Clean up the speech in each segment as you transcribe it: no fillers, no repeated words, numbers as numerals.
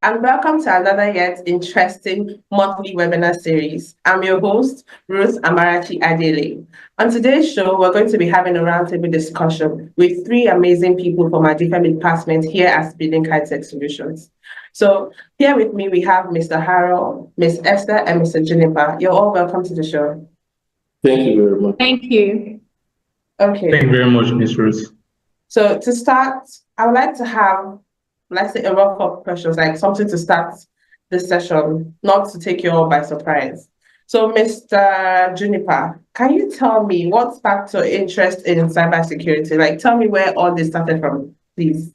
and welcome to another yet interesting monthly webinar series. I'm your host, Ruth Amarachi Adele. On today's show, we're going to be having a roundtable discussion with three amazing people from our different departments here at Speedlink Hi-Tech Solutions. So here with me, we have Mr. Harold, Ms. Esther, and Mr. Juniper. You're all welcome to the show. Thank you very much. Thank you. Okay. Thank you very much, Ms. Ruth. So to start, I would like to have, let's say, a rough up questions, like something to start this session, not to take you all by surprise. So, Mr. Juniper, can you tell me what sparked your interest in cybersecurity? Like, tell me where all this started from, please.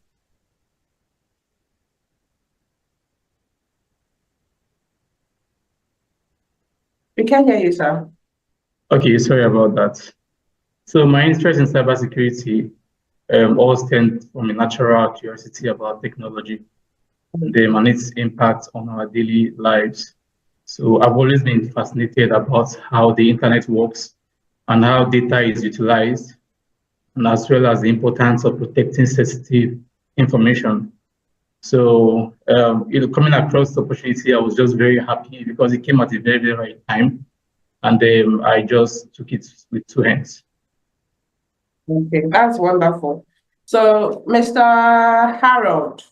We can't hear you, sir. Okay, sorry about that. So my interest in cybersecurity all stemmed from a natural curiosity about technology and its impact on our daily lives. So I've always been fascinated about how the internet works and how data is utilized, and as well as the importance of protecting sensitive information. So coming across the opportunity, I was just very happy because it came at a very, very right time. And I just took it with two hands. Okay, that's wonderful. So, Mr. Harold,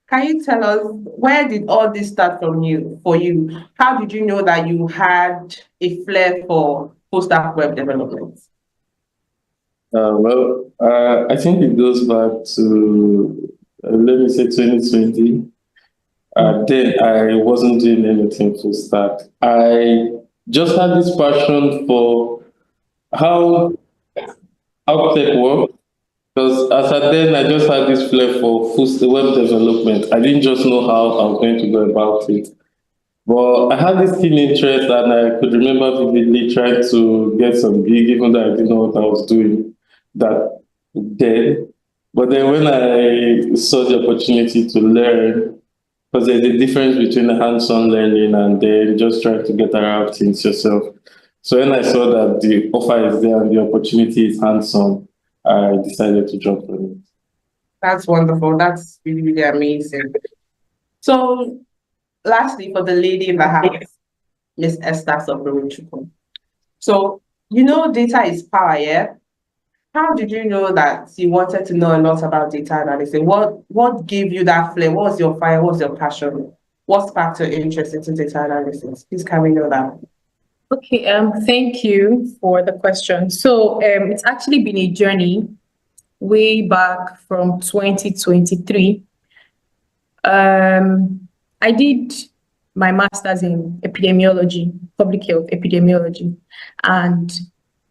can you tell us where did all this start from for you? How did you know that you had a flair for full stack web development? I think it goes back to, let me say 2020. Then I wasn't doing anything full stack. I just had this passion for how tech works. Because as at then, I just had this flair for full web development. I didn't just know how I was going to go about it. But I had this keen interest, and I could remember vividly trying to get some gig, even though I didn't know what I was doing that then. But then when I saw the opportunity to learn, because there's a difference between hands-on learning and then just trying to get around things yourself. So when I saw that the offer is there and the opportunity is hands-on, I decided to jump on it. That's wonderful. That's really, really amazing. So, lastly, for the lady in the house, Miss Esther Sobrowichukwu. So, you know, data is power, yeah? How did you know that you wanted to know a lot about data analysis? What gave you that flair? What was your fire? What was your passion? What sparked your interest into data analysis? Please, can we know that? Okay, thank you for the question. So it's actually been a journey way back from 2023. I did my master's in epidemiology, public health epidemiology, and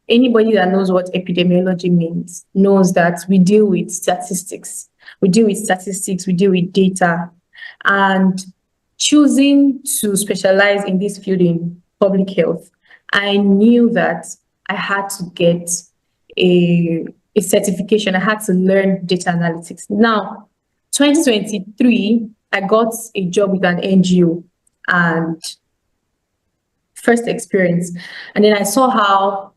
anybody that knows what epidemiology means knows that we deal with statistics. We deal with data, and choosing to specialize in this field in public health, I knew that I had to get a certification. I had to learn data analytics. Now, 2023, I got a job with an NGO and first experience. And then I saw how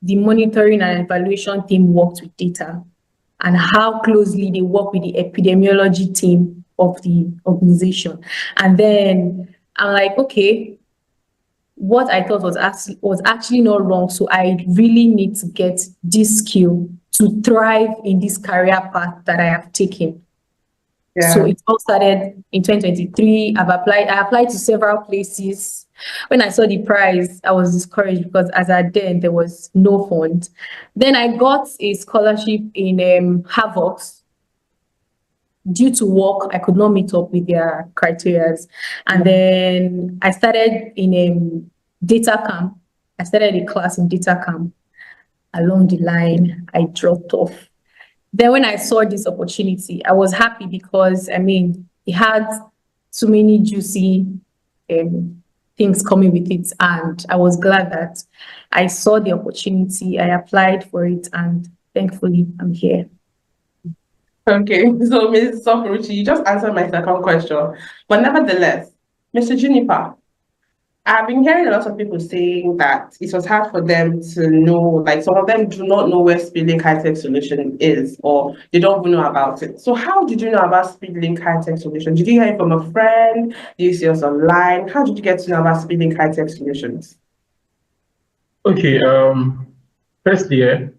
the monitoring and evaluation team worked with data and how closely they work with the epidemiology team of the organization. And then I'm like, okay, what I thought was actually not wrong. So I really need to get this skill to thrive in this career path that I have taken. Yeah. So it all started in 2023. I applied to several places. When I saw the prize, I was discouraged because as at then there was no fund. Then I got a scholarship in Harvard. Due to work, I could not meet up with their criteria. And then I started in a data camp. I started a class in data camp. Along the line, I dropped off. Then when I saw this opportunity, I was happy because, it had so many juicy things coming with it. And I was glad that I saw the opportunity. I applied for it, and thankfully, I'm here. Okay, so Ms. Sofuruchi, you just answered my second question. But nevertheless, Mr. Juniper, I've been hearing a lot of people saying that it was hard for them to know, like some of them do not know where Speedlink Hi-Tech Solution is, or they don't even know about it. So how did you know about Speedlink Hi-Tech Solution? Did you hear it from a friend? Did you see us online? How did you get to know about Speedlink Hi-Tech Solutions? Okay, firstly,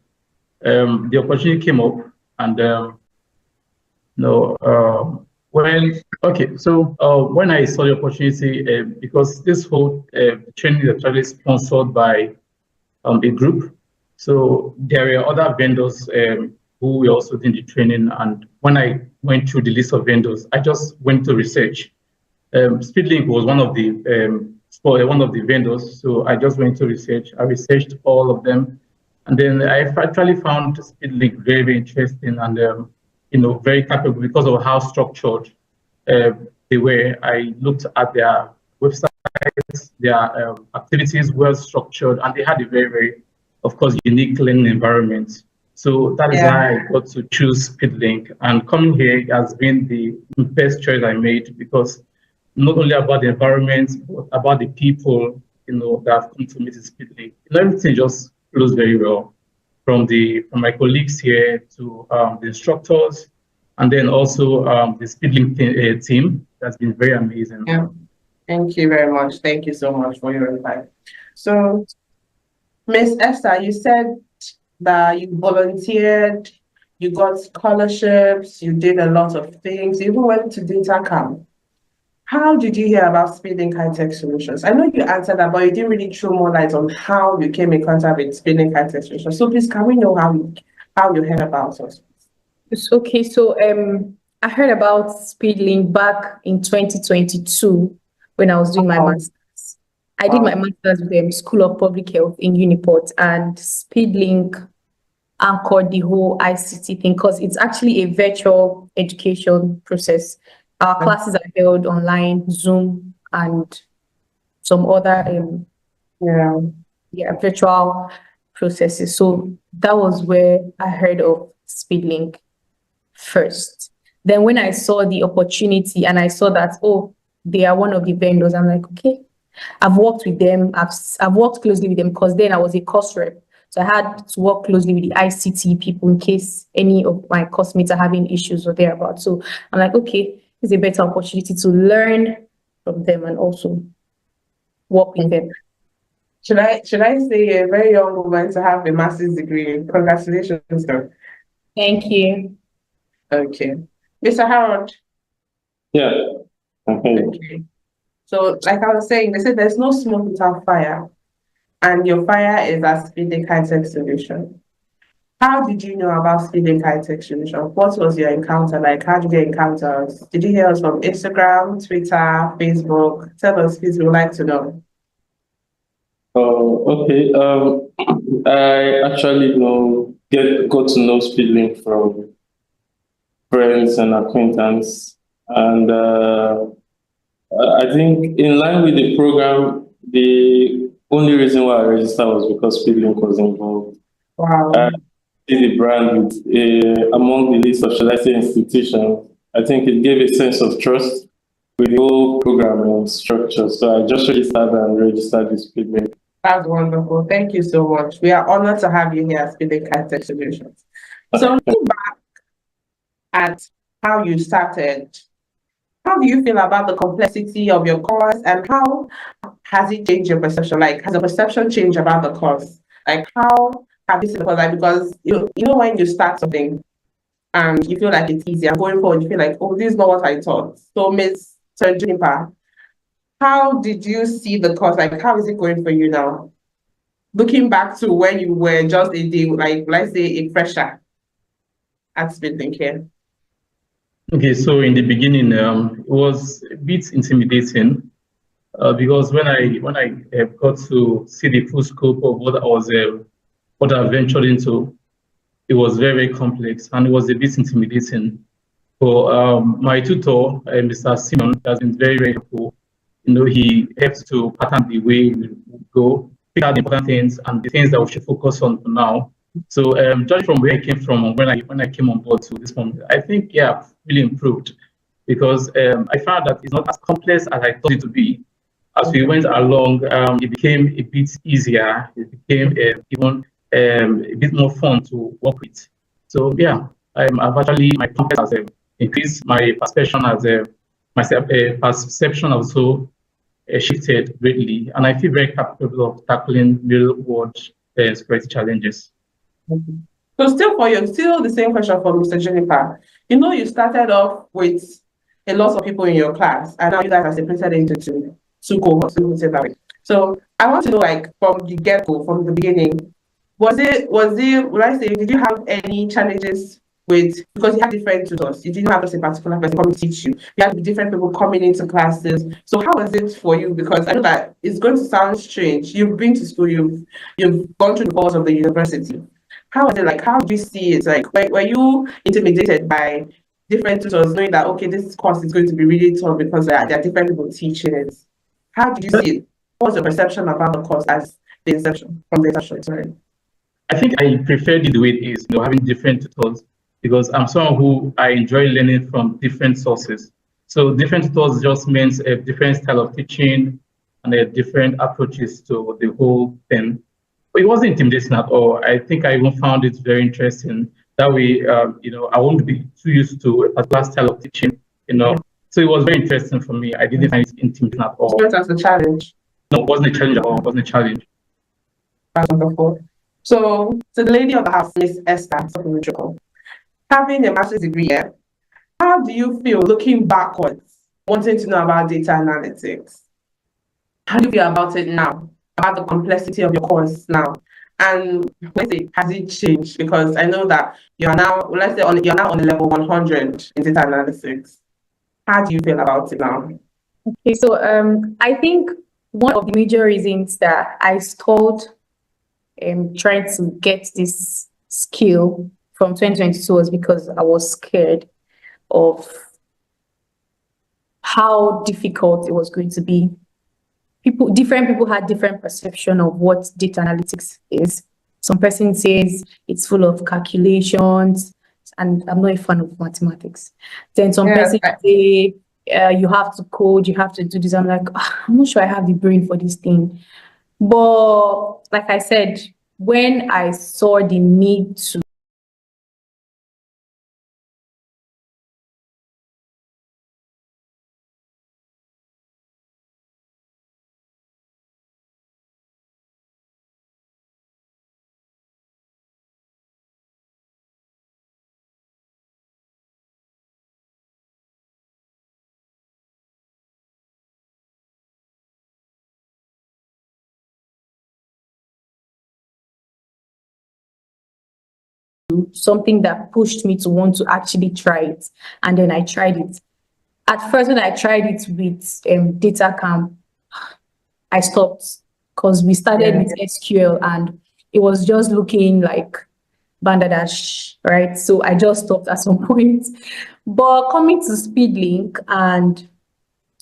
the opportunity came up, and no, when I saw the opportunity, because this whole training is actually sponsored by a group, so there were other vendors who were also doing the training. And when I went through the list of vendors, I just went to research. Speedlink was one of the one of the vendors, so I just went to research. I researched all of them, and then I actually found Speedlink very, very interesting and very capable because of how structured they were. I looked at their websites, their activities well structured, and they had a very, very, of course, unique learning environment. So that is why I got to choose Speedlink. And coming here has been the best choice I made, because not only about the environment, but about the people, that have come to meet Speedlink. Everything just flows very well from my colleagues here to the instructors, and then also the Speedlink team. That's been very amazing. Yeah. Thank you very much. Thank you so much for your reply. So, Miss Esther, you said that you volunteered, you got scholarships, you did a lot of things, you even went to data camp. How did you hear about Speedlink Hi-Tech Solutions? I know you answered that, but you didn't really throw more light on how you came in contact with Speedlink Hi-Tech Solutions. So please, can we know how you heard about us? It's okay. So I heard about Speedlink back in 2022 when I was doing my master's. I did my master's with the School of Public Health in Uniport, and Speedlink anchored the whole ICT thing because it's actually a virtual education process. Our classes are held online, Zoom, and some other virtual processes. So that was where I heard of Speedlink first. Then when I saw the opportunity and I saw that, oh, they are one of the vendors, I'm like, okay, I've worked with them. I've worked closely with them because then I was a course rep. So I had to work closely with the ICT people in case any of my classmates are having issues or thereabouts. So I'm like, okay, it's a better opportunity to learn from them and also work with them. Should I say a very young woman to have a master's degree? Congratulations, sir. Thank you. Okay. Mr. Harold. Yeah. Okay. So, like I was saying, they said there's no smoke without fire, and your fire is a Speedlink Hi-Tech Solution. How did you know about Speedlink Hi-Tech Solution? What was your encounter like? How did you encounter us? Did you hear us from Instagram, Twitter, Facebook? Tell us, please. We would like to know. Okay. I actually got to know Speedlink from friends and acquaintances, and I think in line with the program, the only reason why I registered was because Speedlink was involved. Wow. The brand with, among the list of, should I say, institutions, I think it gave a sense of trust with the whole program and structure. So I just registered this Speedlink. That's wonderful. Thank you so much. We are honored to have you here at Speedlink Hi-Tech Solutions. So looking back at how you started, how do you feel about the complexity of your course, and how has it changed your perception? Like, has the perception changed about the course? Like, how have you seen the course? Like, because you know when you start something and you feel like it's easy, and going forward you feel like, oh, this is not what I thought. So, Ms. Juniper, how did you see the course? Like, how is it going for you now? Looking back to when you were just a day, like, let's say a fresher at Speedlink here. Okay, so in the beginning, it was a bit intimidating because when I got to see the full scope of what I ventured into, it was very, very complex and it was a bit intimidating. But my tutor, Mr. Simon, has been very, very helpful. He helps to pattern the way we go, pick out the important things and the things that we should focus on for now. So judging from where I came from and when I came on board to this moment, I think, yeah, I've really improved because I found that it's not as complex as I thought it to be. as we went along, it became a bit easier. It became even a bit more fun to work with. So yeah, I've actually my confidence has increased, my perception as perception also shifted greatly, and I feel very capable of tackling real world security challenges. Okay. So still for you, still the same question for Mr. Juniper. You started off with a lot of people in your class, and now you guys are separated into two cohorts, let me say that way. So I want to know, like, from the get-go, from the beginning, would I say, did you have any challenges with, because you had different tutors, you didn't have just a particular person coming to teach you. You had different people coming into classes. So how was it for you? Because I know that it's going to sound strange. You've been to school, you've gone through the course of the university. How was it like? How do you see it? Like, were you intimidated by different tutors, knowing that, okay, this course is going to be really tough because there are different people teaching it? How did you see it? What was your perception about the course as the inception, from the inception? Sorry. I think I preferred it the way it is, having different tutors, because I'm someone who I enjoy learning from different sources. So different tutors just means a different style of teaching and a different approaches to the whole thing. But it wasn't intimidating at all. I think I even found it very interesting. That way, I won't be too used to a particular style of teaching. So it was very interesting for me. I didn't find it intimidating at all. It was a challenge. No, it wasn't a challenge at all. It wasn't a challenge. That's wonderful. So the lady of the house, Miss Esther, having a master's degree here, how do you feel looking backwards, wanting to know about data analytics? How do you feel about it now? About the complexity of your course now? And let's say, has it changed? Because I know that you are now, let's say, you're now on a level 100 in data analytics. How do you feel about it now? Okay, so I think one of the major reasons that I stalled trying to get this skill from 2022 was because I was scared of how difficult it was going to be. Different people had different perception of what data analytics is. Some person says it's full of calculations, and I'm not a fan of mathematics. Then some person say you have to code, you have to do this. I'm like, I'm not sure I have the brain for this thing. But like I said, when I saw the need to something that pushed me to want to actually try it. And then I tried it. At first, when I tried it with data camp, I stopped because we started with SQL and it was just looking like Bandadash, right? So I just stopped at some point. But coming to Speedlink and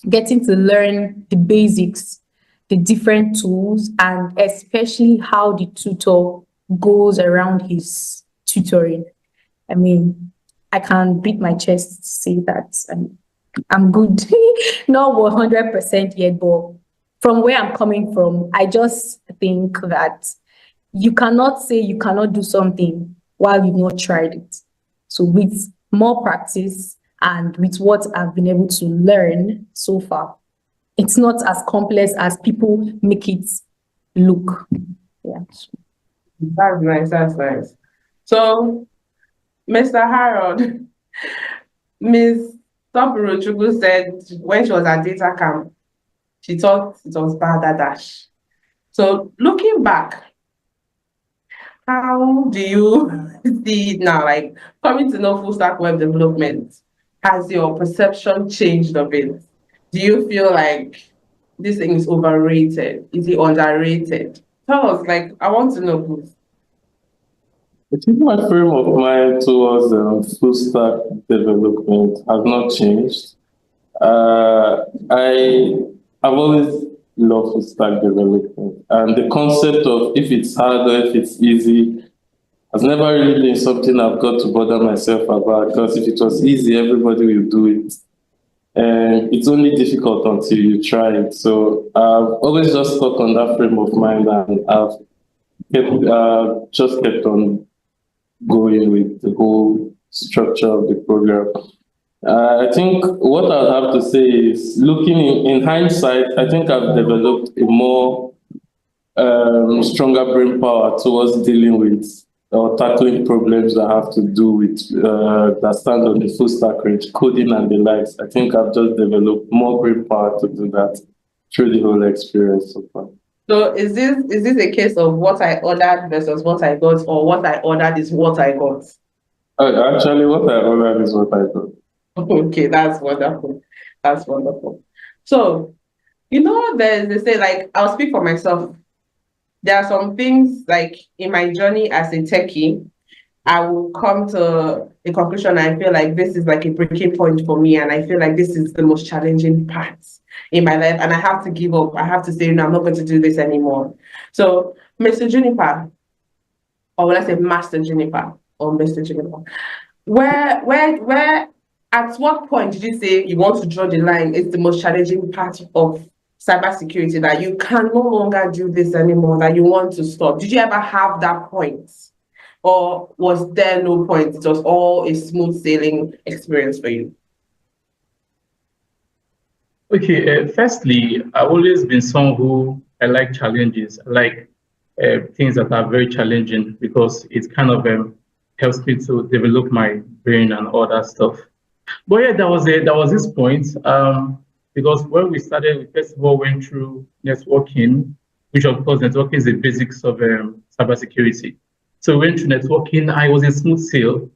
getting to learn the basics, the different tools, and especially how the tutor goes around his tutoring. I mean, I can beat my chest to say that I'm good. Not 100% yet, but from where I'm coming from, I just think that you cannot say you cannot do something while you've not tried it. So with more practice and with what I've been able to learn so far, it's not as complex as people make it look. Yeah. That's nice. That's nice. So, Mr. Harold, Ms. Topuruchukwu said when she was at data camp, she thought it was Bandadash. So, looking back, how do you see it now? Like, coming to know full stack web development, has your perception changed a bit? Do you feel like this thing is overrated? Is it underrated? Tell us, like, I want to know, please. I think my frame of mind towards full stack development has not changed. I've always loved full stack development, and the concept of if it's hard or if it's easy has never really been something I've got to bother myself about, because if it was easy, everybody will do it. and it's only difficult until you try it. So I've always just stuck on that frame of mind, and I've just kept on going with the whole structure of the program. I think what I'll have to say is, looking in hindsight, I think I've developed a more stronger brain power towards dealing with or tackling problems that have to do with that stand on the full stack range, coding and the likes. I think I've just developed more brain power to do that through the whole experience so far. So is this a case of what I ordered versus what I got, or what I ordered is what I got? Actually, what I ordered is what I got. Okay, that's wonderful. That's wonderful. So, they say, like, I'll speak for myself. There are some things, like, in my journey as a techie, I will come to a conclusion. I feel like this is like a breaking point for me, and I feel like this is the most challenging part in my life, and I have to give up. I have to say, no, I'm not going to do this anymore. So, Mr. Juniper, or will I say Master Juniper or Mr. Juniper, where, at what point did you say you want to draw the line? It's the most challenging part of cybersecurity, that you can no longer do this anymore, that you want to stop? Did you ever have that point? Or was there no point? It was all a smooth sailing experience for you? Okay, firstly, I've always been someone who I like challenges. I like things that are very challenging, because it kind of helps me to develop my brain and all that stuff. But yeah, there was this point, because when we started, we first of all went through networking, which of course networking is the basics of cybersecurity. So we went through networking. I was in smooth sail,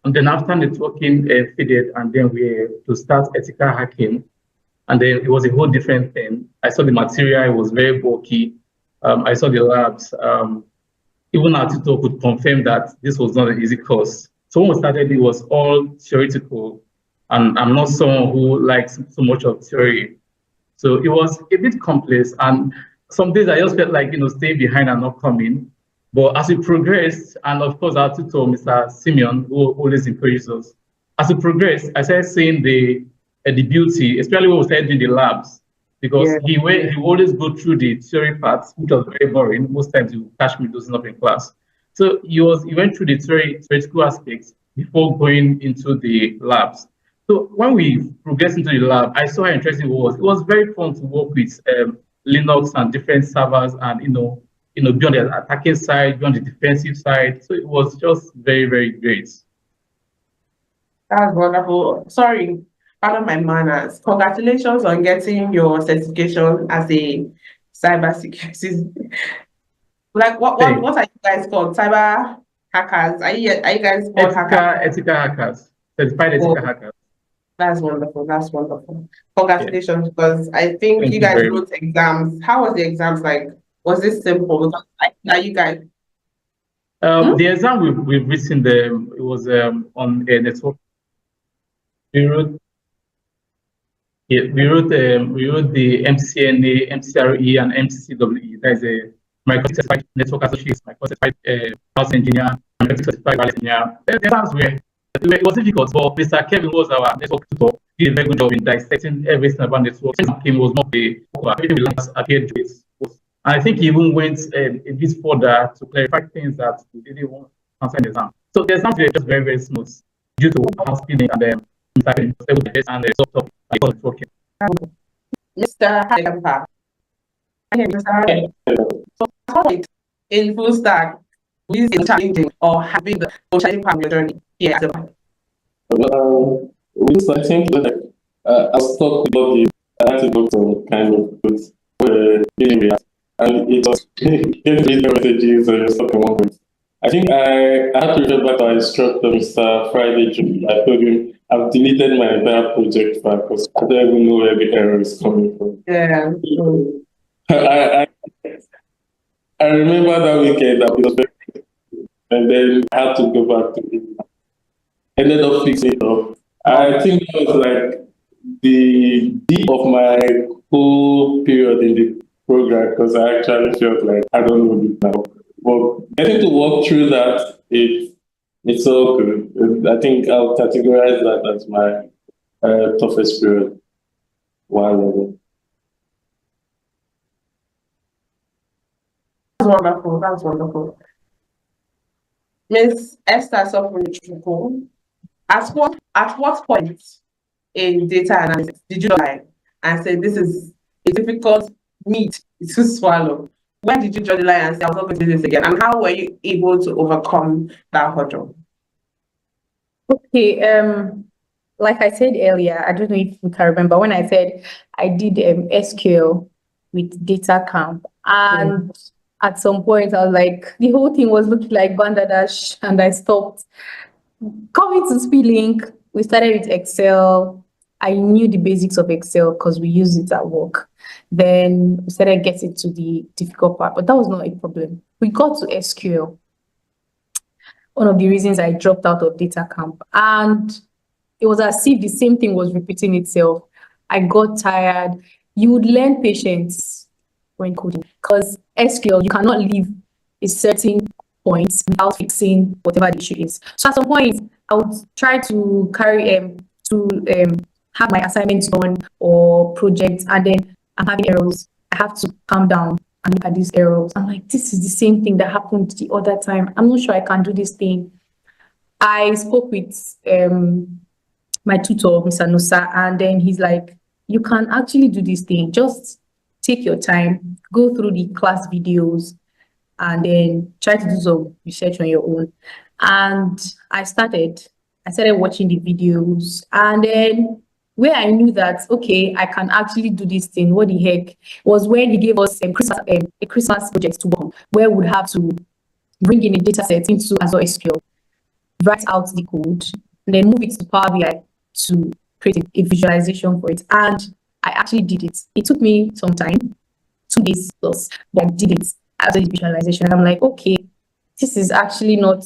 and then after networking faded, and then we to start ethical hacking, and then it was a whole different thing. I saw the material; it was very bulky. I saw the labs. Even our tutor could confirm that this was not an easy course. So when we started, it was all theoretical, and I'm not someone who likes so much of theory. So it was a bit complex, and some days I just felt like staying behind and not coming. But as we progressed, and of course our tutor, Mr. Simeon, who always encourages us, as we progressed, I started seeing the beauty, especially when we started doing the labs, because he always go through the theory parts, which was very boring. Most times you catch me dozing up in class. So he went through the theoretical aspects before going into the labs. So when we progressed into the lab, I saw how interesting it was. It was very fun to work with Linux and different servers, and be on the attacking side, be on the defensive side. So it was just very, very great. That's wonderful. Sorry, pardon my manners. Congratulations on getting your certification as a cybersecurity. Like, what are you guys called? Cyber hackers? Are you guys called hackers? Ethical hackers. Certified ethical hackers. That's wonderful. That's wonderful. Congratulations, because I think you guys wrote exams. How was the exams like? Was this simple? Because are you guys? The exam we've written, it was on a network. We wrote the MCNA, MCRE, and MCCWE. That is a Microsoft Certified Network Associate, Microsoft Certified House Engineer, Microsoft Certified Wireless Engineer. The exams it was difficult, but Mr. Kevin was our network tutor. He did a very good job in dissecting everything about network. He was not everything we learned appeared to it. And I think he even went a bit further to clarify things that we didn't want to answer in the exam. So the exams were just very, very smooth due to how Speedlink and networking. Mr. Hi-Tech. So, in full stack, is it challenging or having the most challenging part of your journey here? I think I was stuck with I had to go some kind of goods and it was getting messages or something one point. I think I had to remember to our instructor, Mr. Friday. I told him I've deleted my entire project file because I don't even know where the error is coming from. Yeah. I remember that weekend and then I had to go back to it. Ended up fixing it up. I think that was like the deep of my whole period in the program, because I actually felt like I don't know this now. But getting to walk through that, it's so good. I think I'll categorize that as my toughest period. while learning. That's wonderful. That's wonderful. Miss Esther Soponichuku, at what point in data analysis did you lie and say this is a difficult meat to swallow? When did you draw the line and say I was not going to do this again? And how were you able to overcome that hurdle? Okay, like I said earlier, I don't know if you can remember when I said I did SQL with data camp, and at some point I was like, the whole thing was looking like Bandadash, and I stopped. Coming to Speedlink, we started with Excel. I knew the basics of Excel because we used it at work. Then we started getting to the difficult part, but that was not a problem. We got to SQL. One of the reasons I dropped out of data camp, and it was as if the same thing was repeating itself. I got tired. You would learn patience when coding because SQL, you cannot leave a certain point without fixing whatever the issue is. So at some point, I would try to have my assignments done or projects, and then I'm having errors. I have to calm down and look at these errors. I'm like, this is the same thing that happened the other time. I'm not sure I can do this thing. I spoke with my tutor, Mr. Nusa, and then he's like, you can actually do this thing. Just take your time, go through the class videos, and then try to do some research on your own. And I started watching the videos, and then where I knew that, okay, I can actually do this thing, what the heck, was when he gave us a Christmas project to work, where we would have to bring in a data set into Azure SQL, write out the code, and then move it to Power BI to create a visualization for it. And I actually did it. It took me some time, 2 days plus, but I did it after the visualization. And I'm like, okay, this is actually not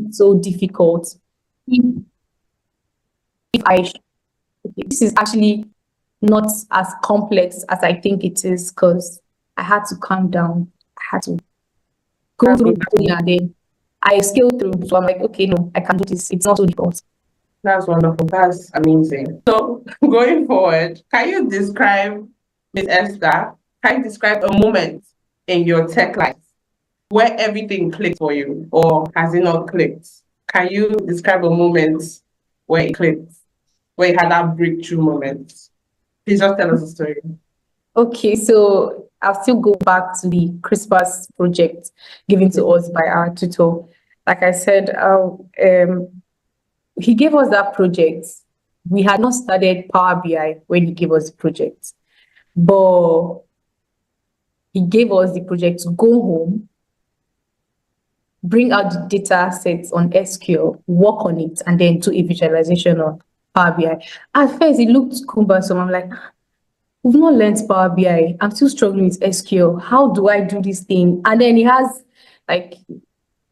so difficult. This is actually not as complex as I think it is, because I had to calm down. I had to go through it, and then I scaled through. So I'm like, okay, no, I can do this. It's not so difficult. That's wonderful. That's amazing. So going forward, can you describe, Ms. Esther, can you describe a moment in your tech life where everything clicked for you, or has it not clicked? Can you describe a moment where it clicked, where you had that breakthrough moment? Please just tell us a story. Okay, so I'll still go back to the Christmas project given to us by our tutor. Like I said, he gave us that project. We had not started Power BI when he gave us the project, but he gave us the project to go home, bring out the data sets on SQL, work on it, and then do a visualization on Power BI. At first, it looked cumbersome. I'm like, we've not learned Power BI. I'm still struggling with SQL. How do I do this thing? And then he has, like,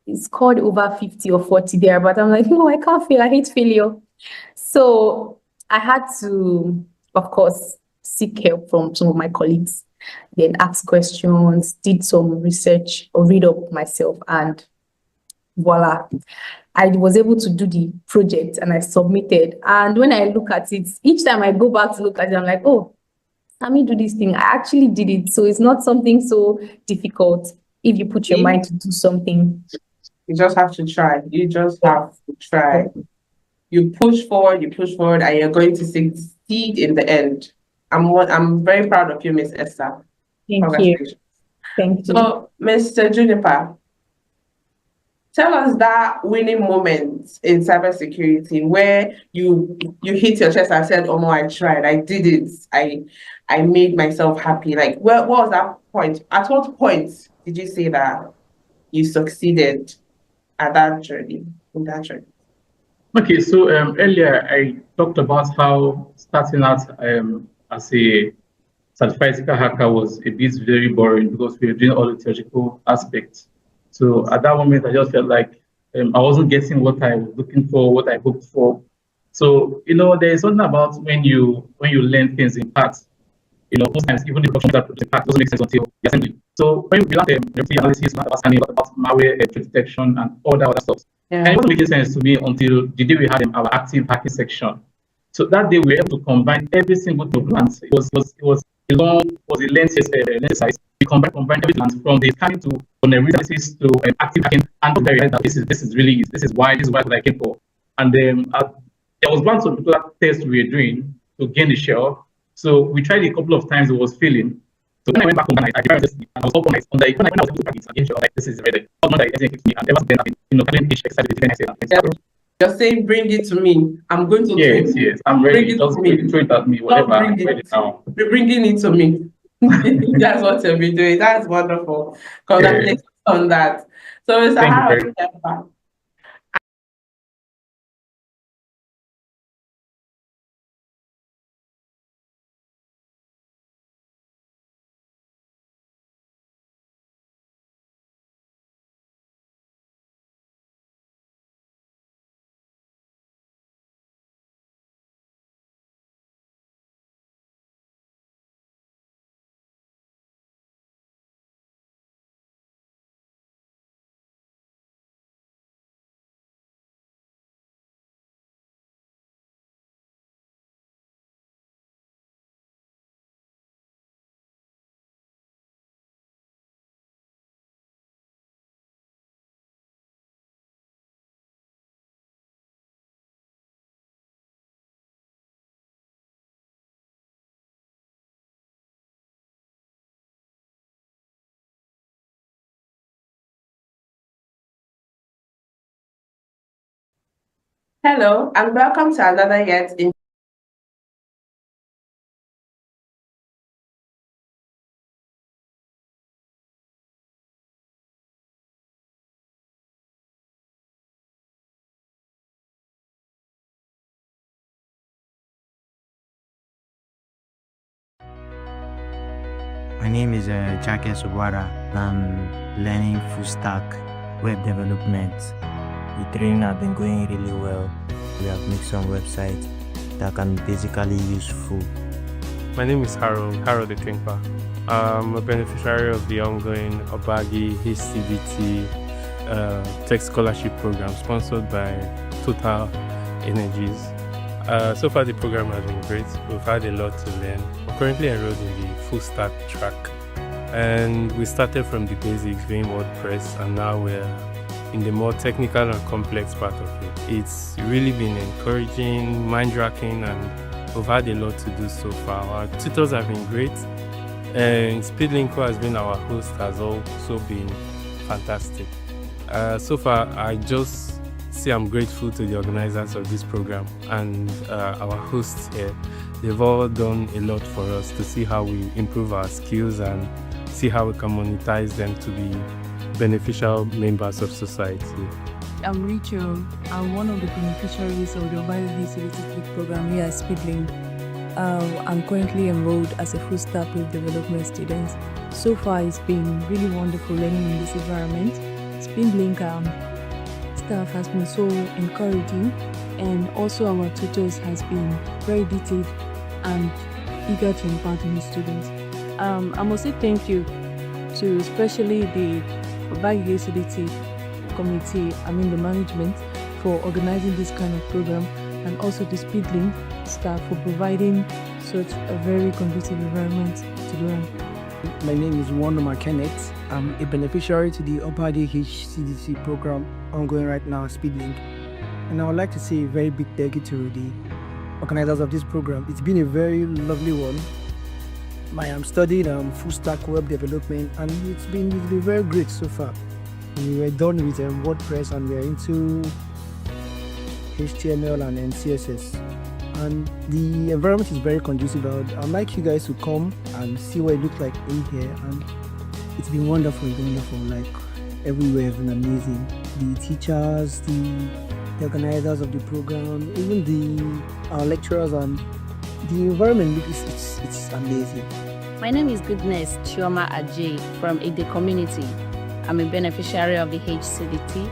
it's called over 50 or 40 there, but I'm like, no, I can't fail. I hate failure. So I had to, of course, seek help from some of my colleagues, then ask questions, did some research or read up myself, and voila, I was able to do the project and I submitted. And when I look at it, each time I go back to look at it, I'm like, oh, let me do this thing. I actually did it. So it's not something so difficult if you put your mind to do something. You just have to try. You just have to try. You push forward, and you're going to succeed in the end. I'm very proud of you, Miss Esther. Thank you. Thank you. So, Mr. Juniper, tell us that winning moment in cybersecurity where you hit your chest and said, "Oh no, I tried. I did it. I made myself happy." Like, what was that point? At what point did you say that you succeeded at that journey? In that journey. Okay, so earlier I talked about how starting out as a certified ethical hacker was a bit very boring because we were doing all the theoretical aspects. So at that moment, I just felt like I wasn't getting what I was looking for, what I hoped for. So there is something about when you learn things in parts. Most times even the production that produce part doesn't make sense until the assembly. So when we learn the analysis, understanding about malware, threat detection, and all that other stuff, and it wasn't making sense to me until the day we had our active hacking section. So that day we were able to combine every single plant. It was a length exercise. We combined every plant from the scanning to vulnerabilities to active hacking, and we realized that this is why what I came for. And there was one particular test we were doing to gain the shelf. So we tried it a couple of times. It was failing. So when I went back home and I decided and I was up all night. When I was able to practice against like this is ready. Not that anything hit me, and ever since then I've been having each exercise with the next day. You're saying bring it to me. I'm going to Yes, I'm ready. Just throw it at me, whatever. I'm ready now. Be bringing it to me. That's what you'll be doing. That's wonderful. Congratulations on that. So, Mr. Harold, hello, and welcome to another yet in My name is Jake Subwara. I'm learning full stack web development. The training has been going really well. We have made some websites that can basically useful. My name is Harold the Twinkler. I'm a beneficiary of the ongoing Obagi HCBT Tech Scholarship Program sponsored by Total Energies. So far the program has been great. We've had a lot to learn. I'm currently enrolled in the full stack track, and we started from the basics doing WordPress, and now we're in the more technical and complex part of it. It's really been encouraging, mind-racking, and we've had a lot to do so far. Our tutors have been great, and Speedlink has been our host, has also been fantastic. So far, I just say I'm grateful to the organizers of this program and our hosts here. They've all done a lot for us to see how we improve our skills and see how we can monetize them to be beneficial members of society. I'm Rachel. I'm one of the beneficiaries of the Obagi HCBT program here at Speedlink. I'm currently enrolled as a full stack web development student. So far, it's been really wonderful learning in this environment. Speedlink staff has been so encouraging, and also our tutors has been very detailed and eager to impart new students. I must say thank you to especially the Obagi HCBT committee, the management, for organizing this kind of program, and also the Speedlink staff for providing such a very conducive environment to learn. My name is Wandoma Kenneth. I'm a beneficiary to the Obagi HCBT program ongoing right now at Speedlink. And I would like to say a very big thank you to the organizers of this program. It's been a very lovely one. I'm studying full stack web development, and it's been very great so far. We were done with WordPress, and we're into HTML and CSS. And the environment is very conducive. I'd like you guys to come and see what it looks like in here. And it's been wonderful. Like everywhere has been amazing. The teachers, the organizers of the program, even our lecturers, and the environment it's amazing. My name is Goodness Chioma Ajay from the community. I'm a beneficiary of the HCBT,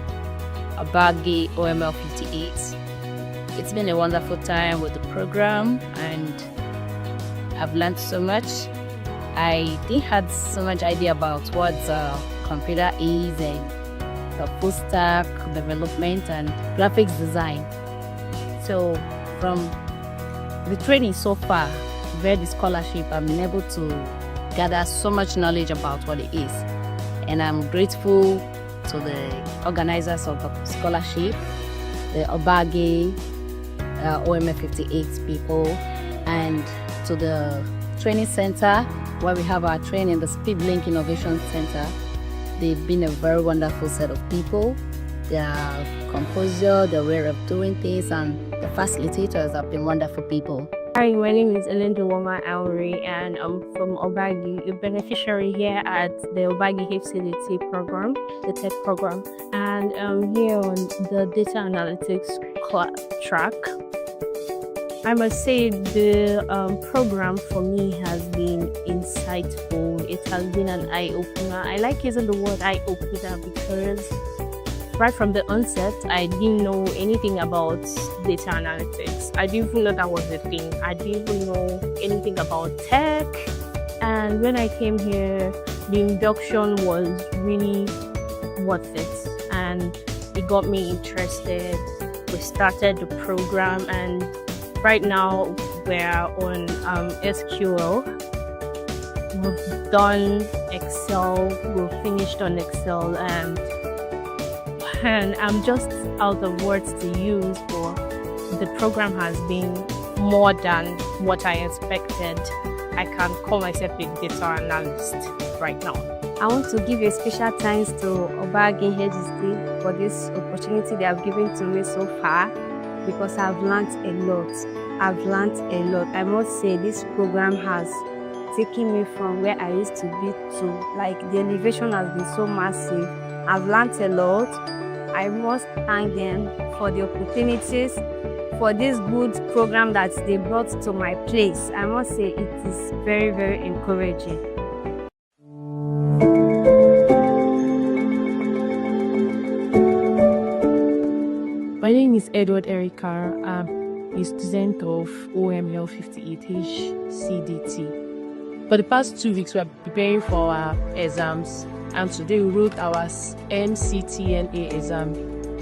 Obagi OML 58. It's been a wonderful time with the program, and I've learned so much. I didn't have so much idea about what computer is and the full stack development and graphics design. So from the training so far, via the scholarship, I've been able to gather so much knowledge about what it is. And I'm grateful to the organizers of the scholarship, the Obagi OMF 58 people, and to the training center where we have our training, the Speedlink Innovation Center. They've been a very wonderful set of people. Their composure, their way of doing things, and the facilitators have been wonderful people. Hi, my name is Elinda Woma Auri, and I'm from Obagi, a beneficiary here at the Obagi HCDT program, the tech program. And I'm here on the data analytics track. I must say the program for me has been insightful. It has been an eye-opener. I like using the word eye-opener because right from the onset, I didn't know anything about data analytics. I didn't even know that was a thing. I didn't even know anything about tech. And when I came here, the induction was really worth it. And it got me interested. We started the program, and right now we're on SQL. We've done Excel. We've finished on Excel, and I'm just out of words to use, for the program has been more than what I expected. I can call myself a data analyst right now. I want to give a special thanks to Obagi HSD for this opportunity they have given to me so far, because I've learned a lot. I must say this program has taken me from where I used to be to, like, the elevation has been so massive. I've learned a lot. I must thank them for the opportunities, for this good program that they brought to my place. I must say it is very, very encouraging. My name is Edward Erika. I'm a student of OML 58H CDT. For the past 2 weeks, we are preparing for our exams, and today we wrote our MCTNA exam.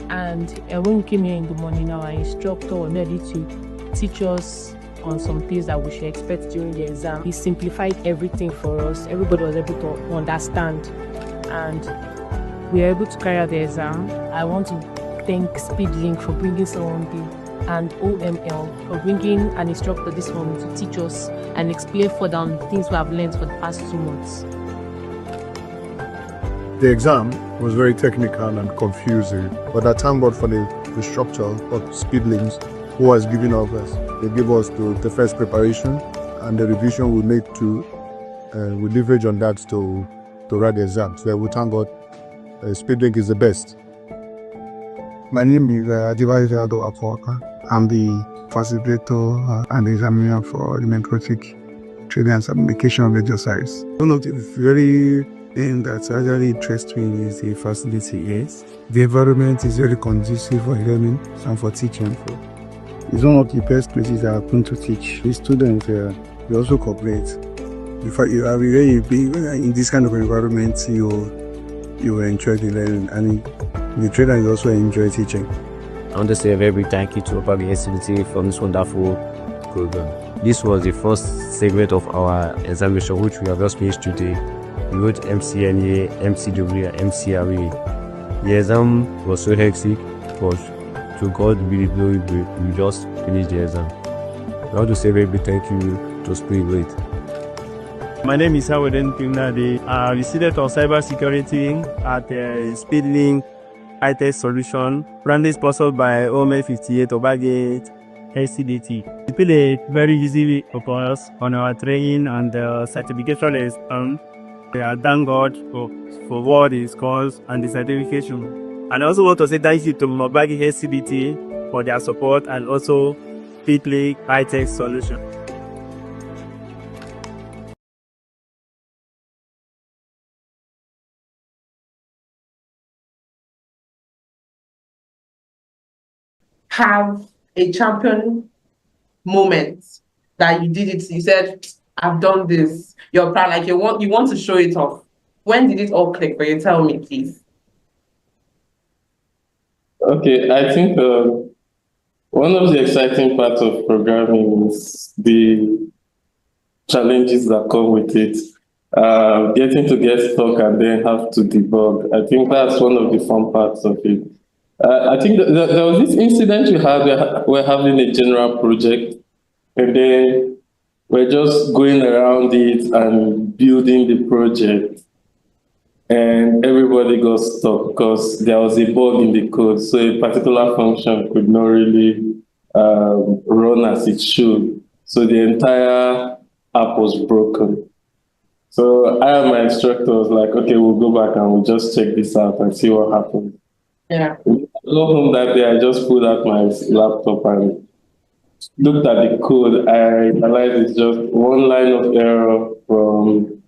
And when we came here in the morning, our instructor was ready to teach us on some things that we should expect during the exam. He simplified everything for us. Everybody was able to understand, and we were able to carry out the exam. I want to thank Speedlink for bringing someone there, and OML for bringing an instructor this morning to teach us and explain further on things we have learned for the past 2 months. The exam was very technical and confusing, but I thank God for the instructor of Speedlinks who has given us. They gave us the first preparation, and the revision we made to we leverage on that to write the exam. So we thank God. Speedlink is the best. My name is Adivaja Apoaka. I'm the facilitator and examiner for the Mentotic Training and Application of exercise. One of the very things that actually interests me is the facility. Yes, the environment is very conducive for learning and for teaching. It's one of the best places that I've been to teach. The students they also cooperate. In fact, you are very big in this kind of environment. You will enjoy the learning, and the trainer will also enjoy teaching. I want to say a very big thank you to Obagi HCDT for this wonderful program. This was the first segment of our examination, which we have just finished today. We wrote MCNA, MCW, and MCRA. The exam was so hectic, but to God be the glory, we just finished the exam. I want to say a very big thank you to Speedlink. My name is Howden Pimnade. I'm a student of Cybersecurity at Speedlink Hi-Tech Solutions, branded sponsored by OMF 58 Obagi HCDT. It played a very easy for us on our training and certification exam. I thank God for what is caused and the certification. And I also want to say thank you to Obagi HCDT for their support, and also Speedlink Hi-Tech Solutions. Have a champion moment that you did it, you said, I've done this, you're proud, like you want to show it off. When did it all click for you? Tell me, please. Okay, I think One of the exciting parts of programming is the challenges that come with it. Getting to get stuck and then have to debug. I think that's one of the fun parts of it. I think there was this incident we had. We're having a general project, and then we're just going around it and building the project. And everybody got stuck because there was a bug in the code. So a particular function could not really run as it should. So the entire app was broken. So I and my instructor was like, okay, we'll go back and we'll just check this out and see what happens. Yeah. When I got home that day, I just pulled out my laptop and looked at the code. I realized it's just one line of error from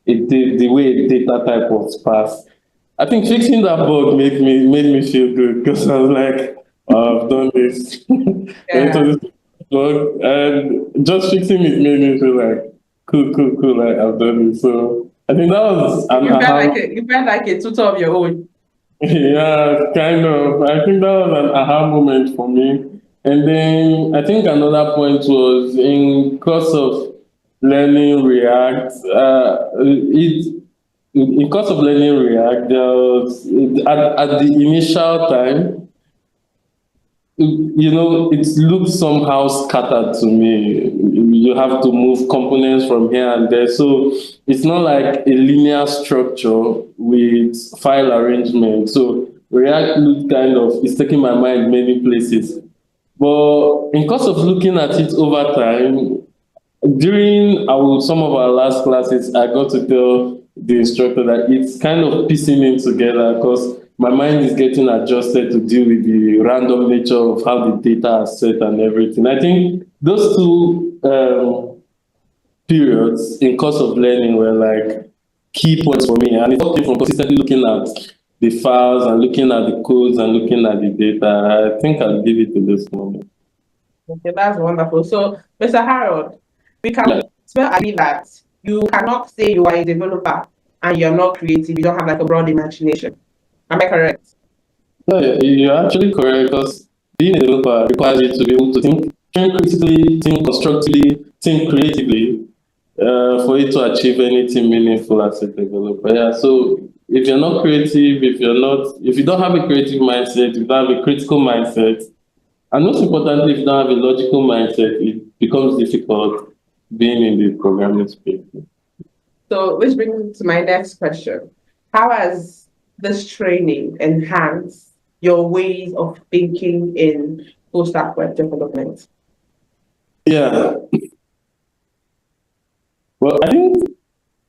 the way data type was passed. I think fixing that bug made me feel good because I was like, oh, I've done this. Yeah. Bug, and just fixing it made me feel like cool, like I've done it. So I think that was You felt like a tutor of your own. yeah, kind of. I think that was an aha moment for me. And then I think another point was in course of learning React. In course of learning React, there was at the initial time, it looked somehow scattered to me. You have to move components from here and there. So it's not like a linear structure with file arrangement. So React looked it's taking my mind many places. But in course of looking at it over time, during some of our last classes, I got to tell the instructor that it's kind of piecing it together because my mind is getting adjusted to deal with the random nature of how the data are set and everything. I think those two periods in course of learning were like key points for me. And it all came from consistently looking at the files and looking at the codes and looking at the data. I think I'll give it to this moment. Okay, that's wonderful. So, Mr. Harold, we can well agree that you cannot say you are a developer and you're not creative. You don't have like a broad imagination. Am I correct? Yeah, you're actually correct because being a developer requires you to be able to think critically, think constructively, think creatively for you to achieve anything meaningful as a developer. Yeah, so if you're not creative, if you don't have a creative mindset, if you don't have a critical mindset, and most importantly, if you don't have a logical mindset, it becomes difficult being in the programming space. So, which brings me to my next question. How has this training enhanced your ways of thinking in full stack web development? Yeah. Well, I think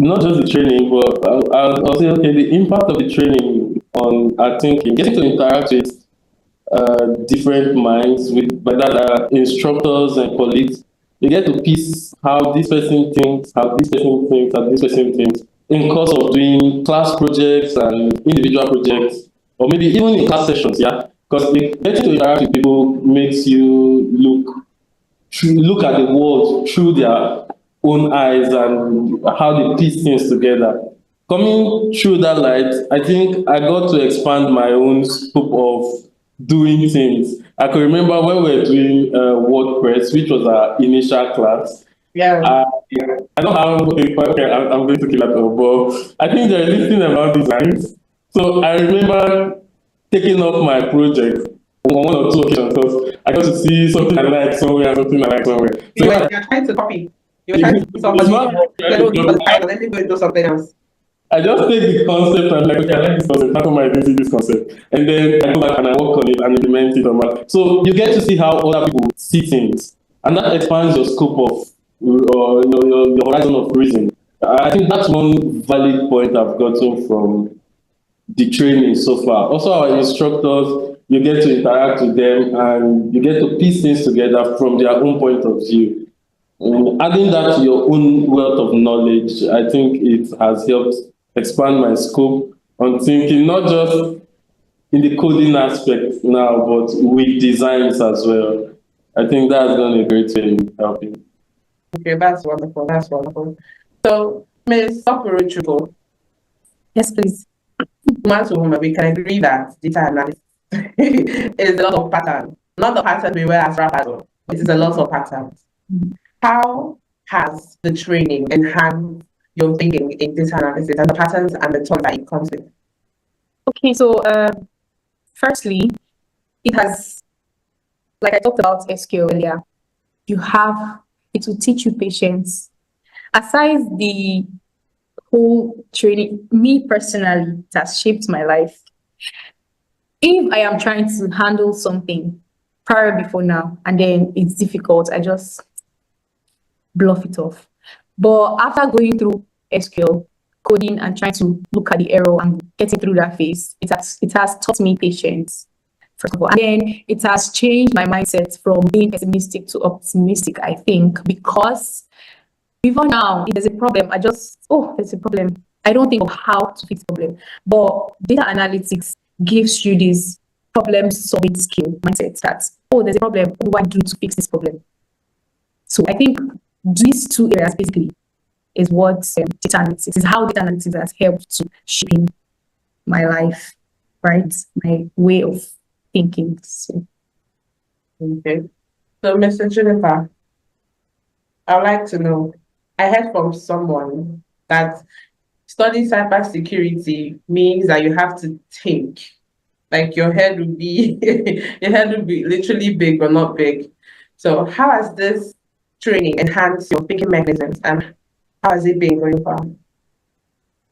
not just the training, but I'll say, okay, the impact of the training on our thinking, getting to interact with different minds, by that instructors and colleagues, you get to piece how this person thinks, how this person thinks, how this person thinks, in course of doing class projects and individual projects, or maybe even in class sessions, yeah? Because getting to interact with people makes you look at the world through their own eyes and how they piece things together. Coming through that light, I think I got to expand my own scope of doing things. I can remember when we were doing WordPress, which was our initial class. Yeah. I don't have, okay, I'm going to kill that up, but I think there is this thing about designs. So I remember taking up my project on one or two occasions because I got to see something I like somewhere and something I like somewhere. So you're trying to copy. You're trying to do something. Let me go and do something else. I just take the concept and like, okay, I like this concept. How come I didn't see this concept? And then I go back and I work on it and implement it. So you get to see how other people see things, and that expands your scope of your horizon of reason. I think that's one valid point I've gotten from the training so far. Also, our instructors, you get to interact with them and you get to piece things together from their own point of view. Adding that to your own wealth of knowledge, I think it has helped expand my scope on thinking, not just in the coding aspect now, but with designs as well. I think that's done a great way in helping. Okay, that's wonderful. That's wonderful. So, Ms. Okorochukwu. Yes, please. Man to woman, we can agree that data analysis is a lot of pattern. not the pattern we wear as rappers, but it is a lot of patterns. How has the training enhanced your thinking in data analysis and the patterns and the tools that it comes with? Okay, so firstly, it has, like I talked about SQL earlier, it will teach you patience. Aside the whole training, me personally, it has shaped my life. If I am trying to handle something prior before now, and then it's difficult, I just bluff it off. But after going through SQL, coding, and trying to look at the error and getting through that phase, it has taught me patience, first of all. And then it has changed my mindset from being pessimistic to optimistic, I think, because before now, if there's a problem, there's a problem. I don't think of how to fix the problem. But data analytics gives you this problem-solving skill mindset that, there's a problem, what do I do to fix this problem? So I think these two areas basically is what data analytics is, how data analytics has helped to shape my life, right? My way of thinking. So. Okay. So, Mr. Juniper, I'd like to know, I heard from someone that studying cybersecurity means that you have to think. Like your head would be literally big but not big. So how has this training enhanced your thinking mechanisms and how has it been going forward?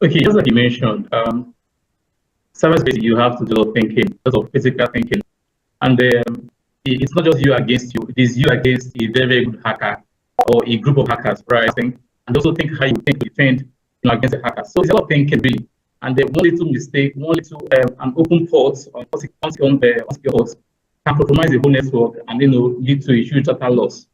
Okay, just like you mentioned, cybersecurity, you have to do thinking, a lot of physical thinking. And it's not just you against you, it is you against a very, very good hacker or a group of hackers, right? I think, and also think how you think to defend against the hackers. So it's a lot of thinking, really. And one little mistake, an open port on your host can compromise the whole network and lead to a huge data loss.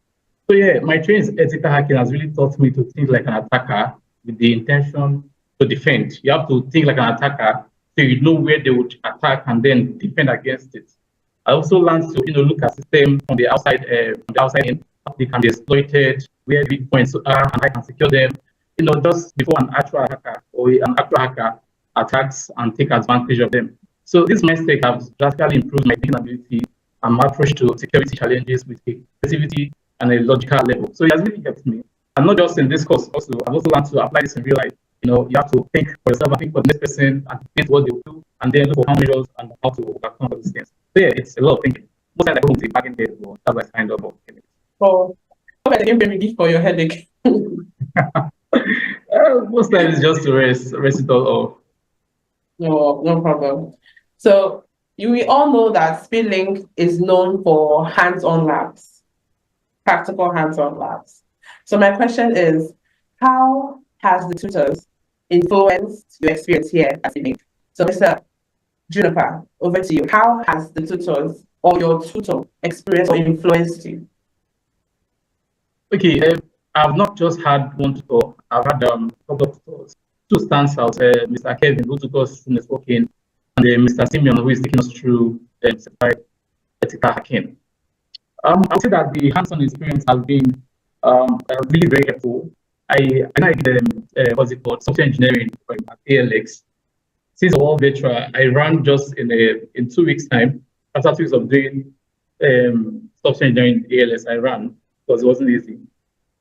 So yeah, my training in ethical hacking has really taught me to think like an attacker with the intention to defend. You have to think like an attacker so you know where they would attack and then defend against it. I also learned to look at system from the outside in. They can be exploited, where weak points are, and I can secure them. Just before an actual hacker or an actual hacker attacks and take advantage of them. So this mindset has drastically improved my thinking ability and my approach to security challenges with a creativity and a logical level. So it has really helped me. And not just in this course, also I've also learned to apply this in real life. You have to think for yourself, think for the next person, and think what they will do, and then look for how measures and how to overcome these things. So yeah, it's a lot of thinking. Most times I go to back in there, but that's what I signed up for. Oh, hope I didn't pay relief for your headache. Most times it's just to rest it all off. No problem. So we all know that Speedlink is known for hands-on labs, practical hands-on labs. So my question is, how has the tutors influenced your experience here at Speedlink? So Mr. Juniper, over to you. How has the tutors or your tutor experience or influenced you? Okay, I've not just had one tutor, I've had a couple of tutors. Two stands out, Mr. Kevin, who took us through networking, and Mr. Simeon, who is taking us through certified ethical hacking. I would say that the hands-on experience has been really very helpful. I did what's it called, software engineering at ALX. Since all virtual, I ran just in 2 weeks' time. After 2 weeks of doing software engineering at ALX, I ran because it wasn't easy.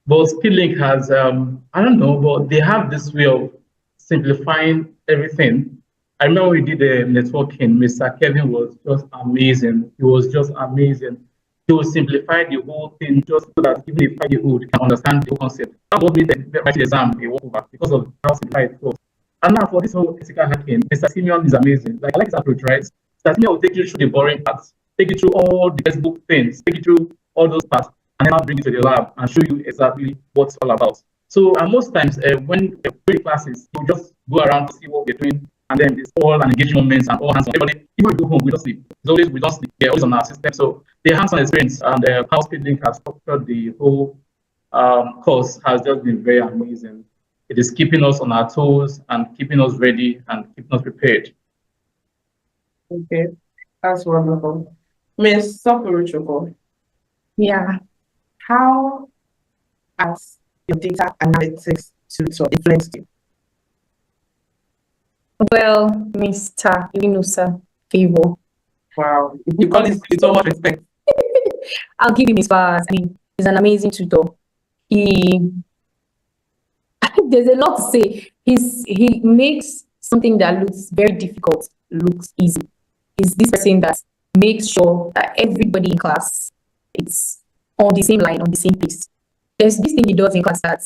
But Speedlink has, I don't know, but they have this way of simplifying everything. I remember we did the networking. Mr. Kevin was just amazing. He was just amazing. He will simplify the whole thing just so that even if 5-year-old can understand the whole concept. That was the exam they walk over because of how simplified it was. And now for this whole ethical hacking, Mr. Simeon is amazing. Like I like his approach, right? Mr. Simeon will take you through the boring parts, take you through all the textbook things, take you through all those parts, and then I'll bring you to the lab and show you exactly what it's all about. So most times when we're in classes, we'll just go around to see what we're doing, and then it's all an engaging moments and all hands on. Everybody, even when we go home, we don't sleep. We don't sleep. They're always on our system. So the hands-on experience and how Speedlink has structured the whole course has just been very amazing. It is keeping us on our toes and keeping us ready and keeping us prepared. Okay, that's wonderful. Ms. Sopuruchukwu. Yeah. How has your data analytics tutor influenced you? Well, Mr. Linusa Favor. Wow, you call this with so much respect. I'll give him his flowers. I mean, he's an amazing tutor. There's a lot to say. He makes something that looks very difficult looks easy. He's this person that makes sure that everybody in class is on the same line, on the same pace. There's this thing he does in class that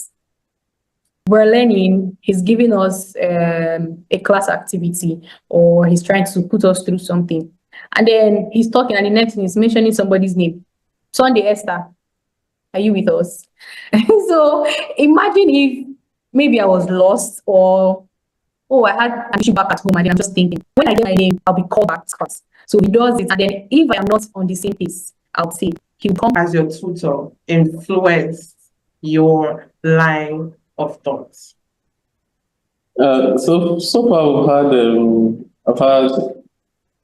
we're learning. He's giving us a class activity, or he's trying to put us through something. And then he's talking, and the next thing he's mentioning somebody's name. Sunday Esther, are you with us? So imagine if maybe I was lost, or I had an issue back at home, and then I'm just thinking, when I get my name, I'll be called back to class. So he does it, and then if I am not on the same pace, I'll say he'll come as your tutor influence your line of thoughts. So far I've had